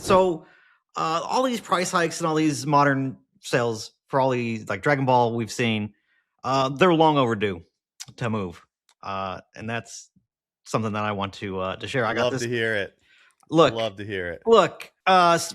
So all these price hikes and all these modern sales for all these like Dragon Ball we've seen, they're long overdue to move, and that's something that I want to share. I got this. Love to hear it. Look, love to hear it. Look,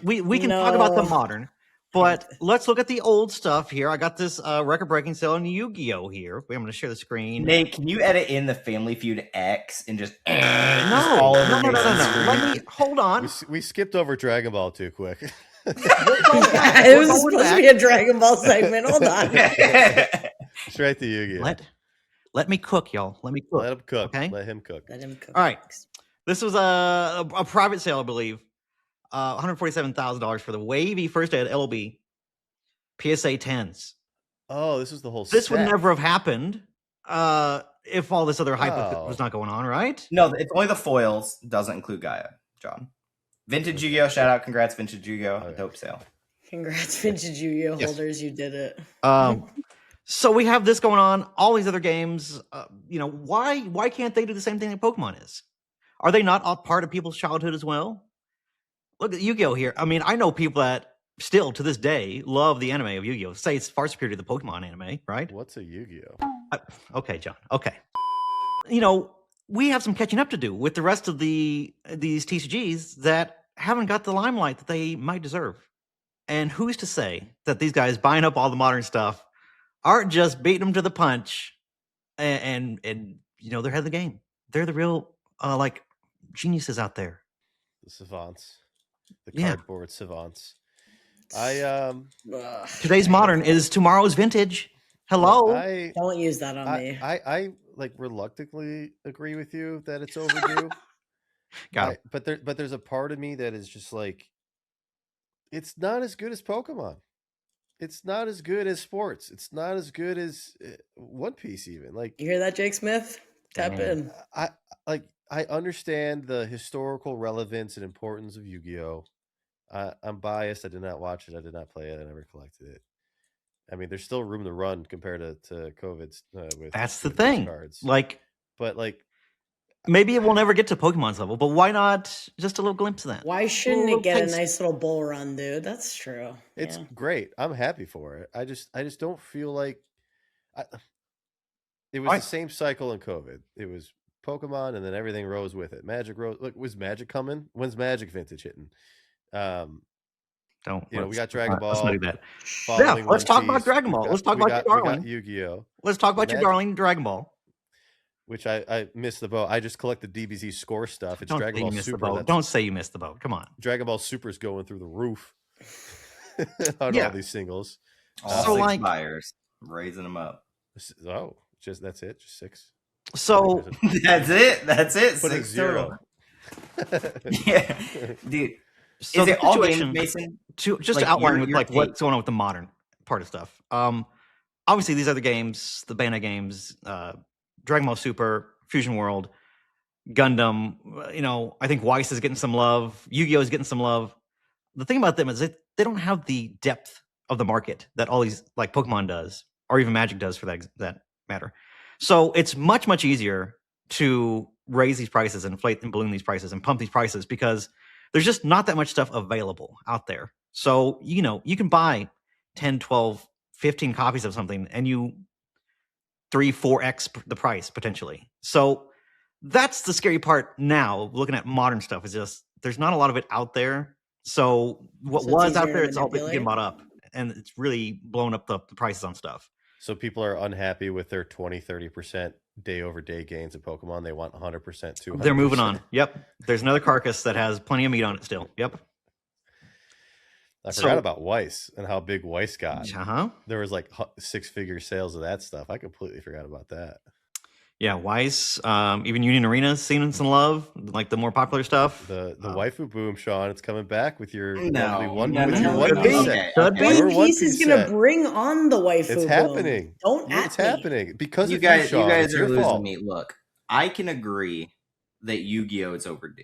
we can talk about the modern, but let's look at the old stuff here. I got this record-breaking sale in Yu-Gi-Oh here. I'm going to share the screen. Nate, can you edit in the Family Feud X and just no, all over no. Let me hold on. We skipped over Dragon Ball too quick. It was supposed to be a Dragon Ball segment. Hold on. Straight to Yu-Gi-Oh. Let me cook, y'all. Let me cook. Let him cook. Okay? Let him cook. Let him cook. All right. This was a private sale, I believe. $147,000 for the wavy first ed LOB PSA 10s. Oh, this is the whole This set. would never have happened if all this other hype was not going on, right? No, it's only the foils. Doesn't include Gaia, John. Vintage Yu-Gi-Oh! Shout out. Congrats, Vintage Yu-Gi-Oh! Okay. Dope sale. Congrats, Vintage Yu-Gi-Oh! Holders. You did it. So we have this going on. All these other games, why can't they do the same thing that Pokemon is? Are they not all part of people's childhood as well? Look at Yu-Gi-Oh! Here. I mean, I know people that still, to this day, love the anime of Yu-Gi-Oh! Say it's far superior to the Pokemon anime, right? What's a Yu-Gi-Oh? Okay, John. Okay. We have some catching up to do with the rest of these TCGs that haven't got the limelight that they might deserve. And who's to say that these guys buying up all the modern stuff aren't just beating them to the punch and they're ahead of the game. They're the real, geniuses out there. The savants. The cardboard savants. Today's modern is tomorrow's vintage. Hello. Don't use that on me. I reluctantly agree with you that it's overdue. But there's a part of me that is just like, it's not as good as Pokemon. It's not as good as sports. It's not as good as One Piece even. Like, you hear that, Jake Smith? Tap in. I understand the historical relevance and importance of Yu-Gi-Oh! I'm biased. I did not watch it. I did not play it. I never collected it. I mean, there's still room to run compared to COVID. That's the thing. Cards. But maybe it will never get to Pokemon's level. But why not just a little glimpse of that? Why shouldn't it get a nice little bull run, dude? That's true. It's great. I'm happy for it. I just don't feel like it was the same cycle in COVID. It was Pokemon, and then everything rose with it. Magic rose. Look, was Magic coming? When's Magic Vintage hitting? We got Dragon Ball. Let's not do that. Yeah, let's talk about Dragon Ball. Let's talk about your darling Yu-Gi-Oh. Let's talk about your darling Dragon Ball. Which I missed the boat. I just collected DBZ score stuff. It's Dragon Ball Super. Don't say you missed the boat. Come on. Dragon Ball Super's going through the roof on all these singles. All six buyers, raising them up. Oh, that's it? Just 6? So that's it. Put 6 0. Yeah, dude. So is it all games, Mason? Just to outline what's going on with the modern part of stuff. Obviously, these other games, the Bandai games, Dragon Ball Super, Fusion World, Gundam. I think Weiss is getting some love. Yu-Gi-Oh is getting some love. The thing about them is they don't have the depth of the market that all these like Pokemon does, or even Magic does for that matter. So it's much, much easier to raise these prices, inflate and balloon these prices, and pump these prices because there's just not that much stuff available out there. So, you can buy 10, 12, 15 copies of something and you 3-4x the price potentially. So that's the scary part now, looking at modern stuff, is just there's not a lot of it out there. So what was out there, it's all getting bought up, and it's really blown up the prices on stuff. So people are unhappy with their 20-30% day over day gains in Pokemon. They want 100% too. They're moving on. Yep. There's another carcass that has plenty of meat on it still. Yep. I forgot about Weiss and how big Weiss got. Uh-huh. There was like 6-figure sales of that stuff. I completely forgot about that. Yeah, Weiss, even Union Arena's seen some love, like the more popular stuff. The waifu boom, Sean, it's coming back with your One Piece set. One Piece is going to bring on the waifu boom. It's happening. It's happening because you of guys. Sean. You guys it's are your losing fault. me. Look, I can agree that Yu-Gi-Oh is overdue.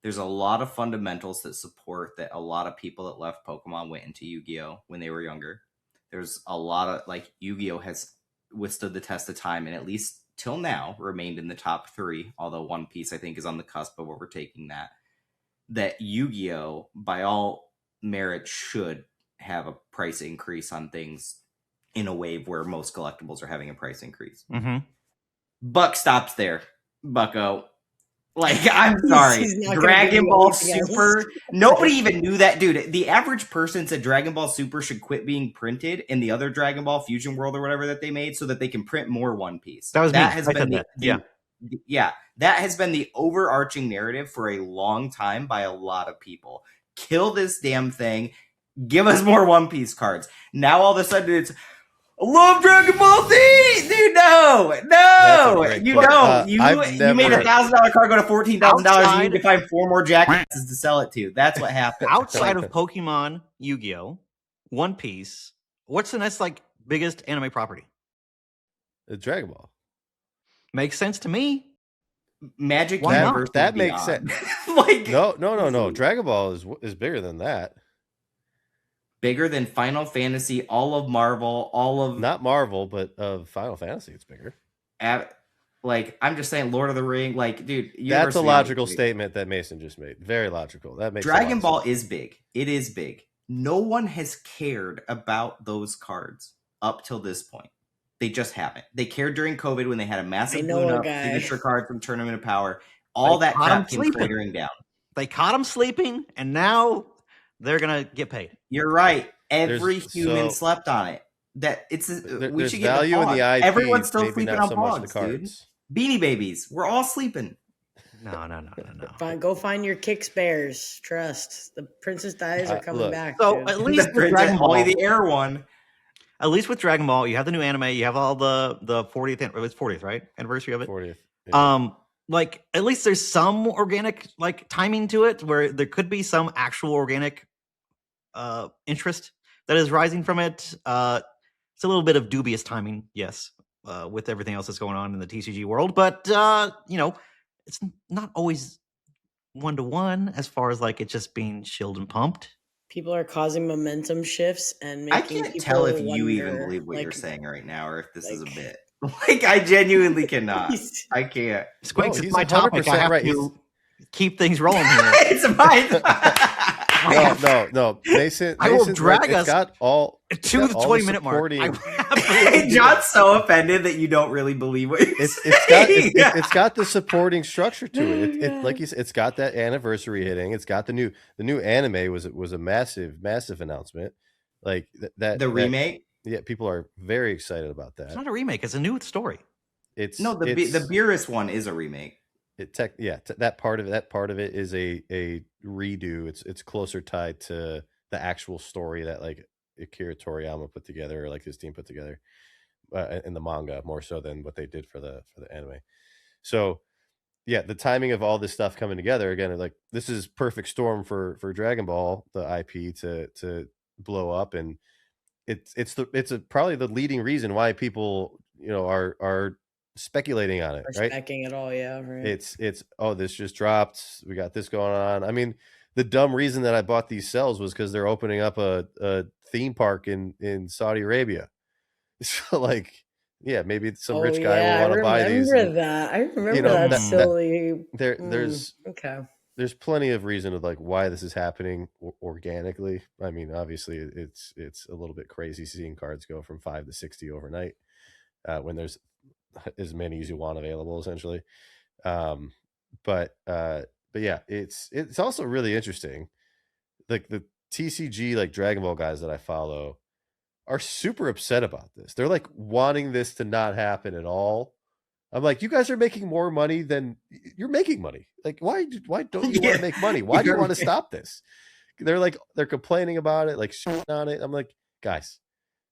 There's a lot of fundamentals that support that a lot of people that left Pokemon went into Yu-Gi-Oh when they were younger. There's a lot of Yu-Gi-Oh has withstood the test of time and at least till now remained in the top 3, although One Piece I think is on the cusp of overtaking that. that Yu-Gi-Oh, by all merit, should have a price increase on things in a wave where most collectibles are having a price increase. Mm-hmm. Buck stops there. Bucko. Like, I'm sorry. Dragon Ball Super. Nobody even knew that. Dude, the average person said Dragon Ball Super should quit being printed in the other Dragon Ball Fusion World or whatever that they made so that they can print more One Piece. That was that me. has I been said that. Yeah, that has been the overarching narrative for a long time by a lot of people. Kill this damn thing. Give us more One Piece cards. Now all of a sudden it's, I love Dragon Ball Z, dude. No, you don't. You made a $1,000 card go to $14,000. You need to find 4 more jackasses to sell it to. That's what happened. Outside of Pokemon, Yu-Gi-Oh, One Piece, what's the next biggest anime property? Dragon Ball. Makes sense to me. Magic Universe. That makes sense. No. Dragon Ball is bigger than that. Bigger than Final Fantasy, all of Marvel, not Marvel, but of Final Fantasy, it's bigger. I'm just saying, Lord of the Ring, dude. That's a logical statement that Mason just made. Very logical. That makes Dragon Ball is big. It is big. No one has cared about those cards up till this point. They just haven't. They cared during COVID when they had a massive boon up signature card from Tournament of Power. All that crap came cratering down. They caught him sleeping, and now they're gonna get paid. You're right. Every human slept on it. That we should get value in the IP. Everyone's still sleeping on Pogs, dude. Beanie Babies. We're all sleeping. No. Fine, go find your Kicks Bears. Trust the Princess Dies are coming back. So at least with Dragon Ball, only the air one. At least with Dragon Ball, you have the new anime. You have all the 40th. It was 40th, right? Anniversary of it. 40th. Yeah. At least there's some organic timing to it, where there could be some actual organic interest that is rising from it. It's a little bit of dubious timing, yes, with everything else that's going on in the TCG world, but it's not always 1-to-1 as far as it just being shilled and pumped. People are causing momentum shifts and making I can't tell if you even believe what you're saying right now, or if this is a bit. I genuinely cannot. I can't. Squinks, it's my topic. I have to keep things rolling here. It's my No. Mason, I will drag us got all to the 20-minute mark. John's so offended that you don't really believe what you're saying. It's got the supporting structure to it. Like you said, it's got that anniversary hitting. It's got the new anime was a massive announcement. The remake. Yeah, people are very excited about that. It's not a remake. It's a new story. The Beerus one is a remake. That part of it is a redo. It's closer tied to the actual story that Akira Toriyama put together, or his team put together in the manga, more so than what they did for the anime. So yeah, the timing of all this stuff coming together again, this is perfect storm for Dragon Ball, the IP to blow up, and it's probably the leading reason why people are speculating on it, right? Specking it all, yeah. Right. It's this just dropped. We got this going on. I mean, the dumb reason that I bought these cells was because they're opening up a theme park in Saudi Arabia. So maybe some rich guy will want to buy these. I remember that silly. There's plenty of reason of why this is happening organically. I mean, obviously it's a little bit crazy seeing cards go from 5 to 60 overnight when there's as many as you want available, essentially. But yeah, it's also really interesting. The TCG Dragon Ball guys that I follow are super upset about this. They're wanting this to not happen at all. I'm you guys are making more money than you're making money. Why don't you want to make money? Why do you want to stop this? They're complaining about it, shitting on it. I'm guys,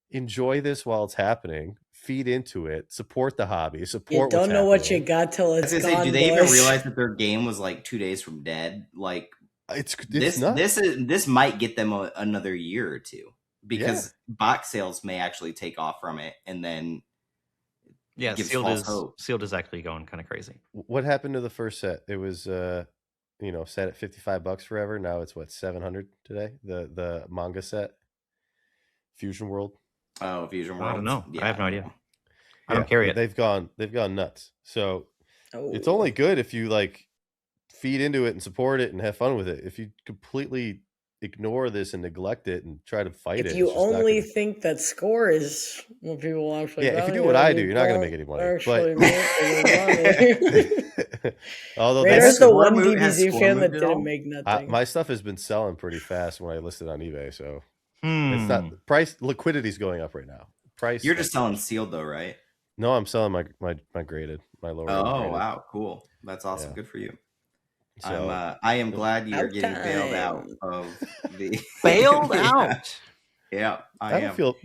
enjoy this while it's happening. Feed into it. Support the hobby. Support. You don't know what you got till it's gone. Do they even realize that their game was 2 days from dead? This might get them another year or two, because box sales may actually take off from it, and then Sealed is actually going kind of crazy. What happened to the first set? It was set at $55 forever. Now it's $700 today. The manga set, Fusion World. Oh, Fusion World. I don't know. Yeah, I have no idea. I don't carry it. They've gone nuts. So it's only good if you feed into it and support it and have fun with it. If you completely ignore this and neglect it and try to fight it, If you it's just only not gonna... think that score is what people actually Yeah, if you do what I do, you're not going to make any money. Actually But... make money. Although Raider's the one has DBZ score fan that moved at all? didn't make nothing. my stuff has been selling pretty fast when I listed on eBay, so it's not price. Liquidity's going up right now. Price. You're just selling sealed though, right? No, I'm selling my graded, my lower. Oh graded. Wow, cool. That's awesome. Yeah. Good for you. So, I am glad you're Out getting bailed out time. of the Bailed Yeah. out. Yeah, I don't feel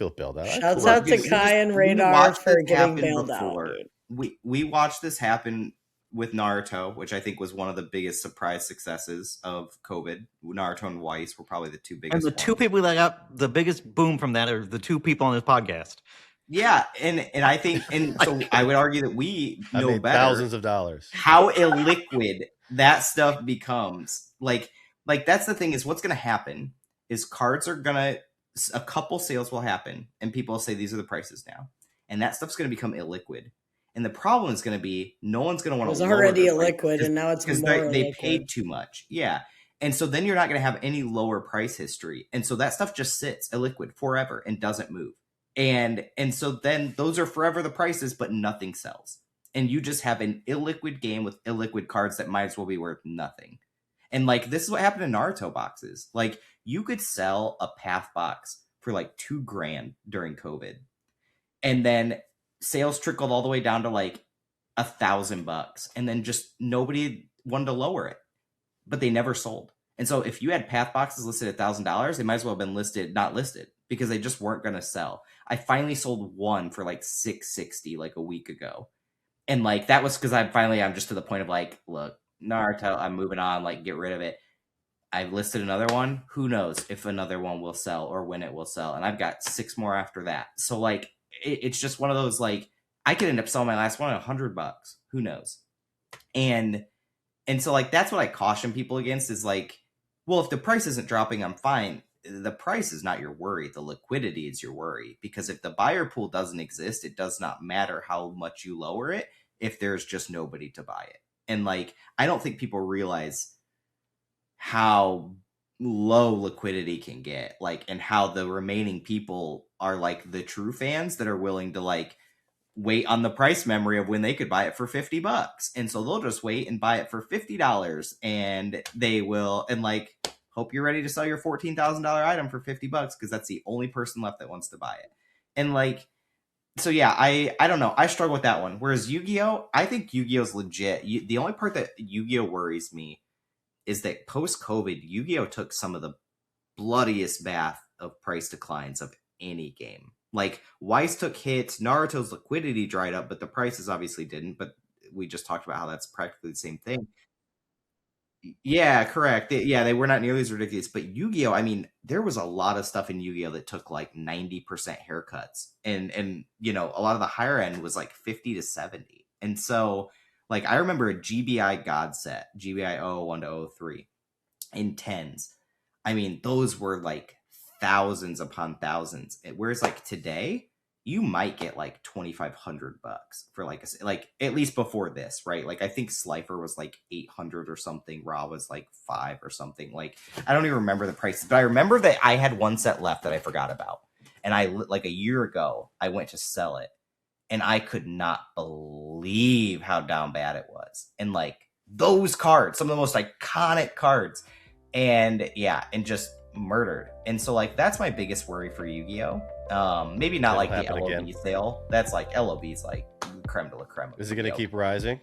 bailed out. Shouts Look, out to dude, Kai and we Radar watched for this getting happen bailed before. out. Dude. We watched this happen with Naruto, which I think was one of the biggest surprise successes of COVID. Naruto and Weiss were probably the two biggest. And the two people that got the biggest boom from that are the two people on this podcast. Yeah, and I think, and so I would argue that we know better thousands of dollars how illiquid that stuff becomes. Like that's the thing, is what's going to happen is cards are going to, a couple sales will happen and people will say these are the prices now, and that stuff's going to become illiquid. And the problem is going to be no one's going to want to. It was already illiquid, and now it's because more they illiquid. paid too much. Yeah. And so then you're not going to have any lower price history. And so that stuff just sits illiquid forever and doesn't move. And so then those are forever the prices, but nothing sells. And you just have an illiquid game with illiquid cards that might as well be worth nothing. And like, this is what happened in Naruto boxes. Like, you could sell a Path box for like $2,000 during COVID. And then sales trickled all the way down to like $1,000. And then just nobody wanted to lower it, but they never sold. And so if you had Path boxes listed at $1,000, they might as well have been not listed because they just weren't going to sell. I finally sold one for like $660 like a week ago. And like, that was because I'm just to the point of like, look, Naruto, I'm moving on, like, get rid of it. I've listed another one. Who knows if another one will sell or when it will sell. And I've got 6 more after that. So like, it's just one of those, like, I could end up selling my last one at $100. Who knows? And so like, that's what I caution people against is like, well, if the price isn't dropping, I'm fine. The price is not your worry. The liquidity is your worry, because if the buyer pool doesn't exist, it does not matter how much you lower it if there's just nobody to buy it. And like, I don't think people realize how low liquidity can get, like, and how the remaining people are like the true fans that are willing to like wait on the price memory of when they could buy it for $50. And so they'll just wait and buy it for $50, and they will, and like, hope you're ready to sell your $14,000 item for $50 because that's the only person left that wants to buy it. And like, so yeah, I don't know. I struggle with that one. Whereas Yu-Gi-Oh, I think Yu-Gi-Oh's legit. The only part that Yu-Gi-Oh worries me is that post-COVID, Yu-Gi-Oh took some of the bloodiest bath of price declines of any game. Like, Weiss took hits, Naruto's liquidity dried up, but the prices obviously didn't. But we just talked about how that's practically the same thing. Yeah, correct. They were not nearly as ridiculous. But Yu-Gi-Oh, I mean, there was a lot of stuff in Yu-Gi-Oh that took like 90% haircuts. And you know, a lot of the higher end was like 50 to 70. And so, like, I remember a GBI God set, GBI 001 to 03 in 10s. I mean, those were like thousands upon thousands. Whereas like today, you might get like $2,500 for like at least before this, right? Like, I think Slifer was like 800 or something. Ra was like 5 or something. Like, I don't even remember the prices, but I remember that I had one set left that I forgot about. And I, like a year ago, I went to sell it, and I could not believe how down bad it was. And like, those cards, some of the most iconic cards, and yeah, and just murdered. And so like, that's my biggest worry for Yu-Gi-Oh. Maybe not like the LOB sale. That's like, LOB's like creme de la creme. Is it going to keep rising?